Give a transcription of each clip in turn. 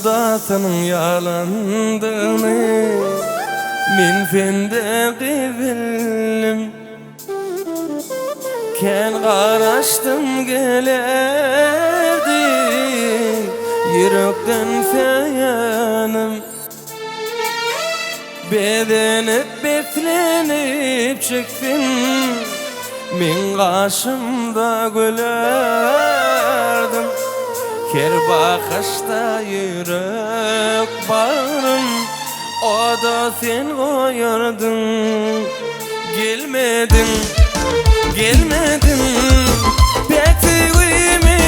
da senin yalandığını min fende bildim. Ken qaraştım gelerdi yürekten feyanım. Bedenip betlenip çektim, min qaşımda gülerdim. Her bakışta yürek bağrım, o da sen koyardın. Gelmedin, gelmedin, beklediğimi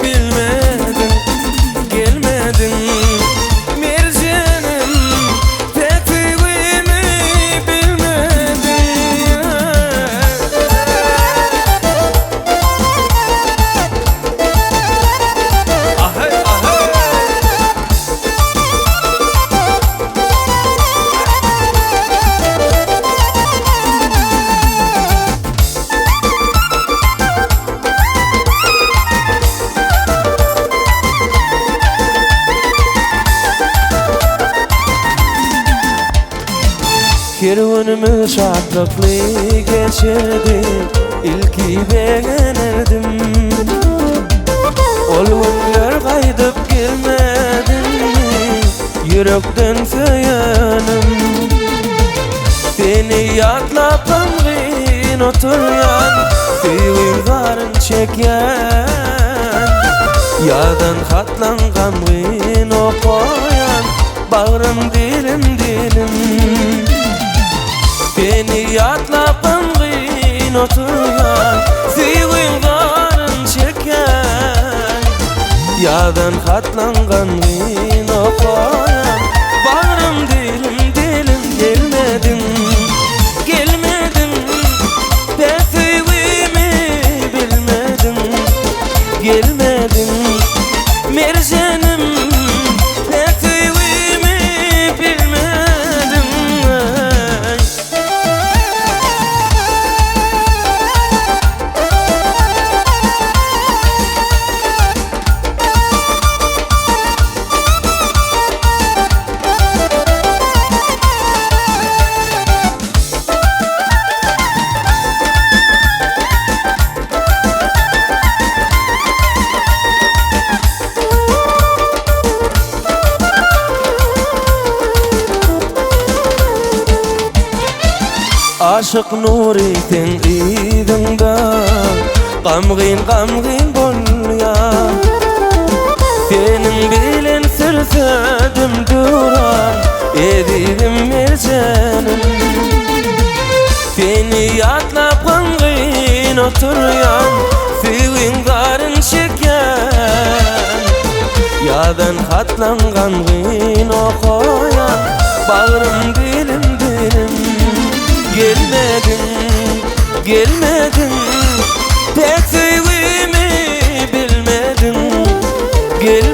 bilmedin. Gelmedin mercanım, beklediğimi bilmedin. Ahay ahay. Kervanımı şartlıklı geçirdi, ilki beğenirdim. Ol günler kaydıp gelmedin, yürekten feyanım. Seni yatlap ömrün oturyan, suyurların çeken, yadan katlangan gün okuyan, bağrım dilim dilim. Beni yatlap ömrün oturgan, suyurların çeken, yadan katlangan gün okuyan, bağrım dilim dilim. Gelmedin, gelmedin, beklediğimi bilmedin. Gelmedin mercanım, beklediğimi bilmedin. Aşık nuri sen idinda, gamgin bolya. Senin bilen sürsedim duran, edidim mercanım. Seni yatlap gamgin oturyan, suyurların çeken, yadan katlangan gün okuyan, bağrım dilim dilim. Gelmedin, gelmedin, beklediğimi bilmedin. Gelmedin.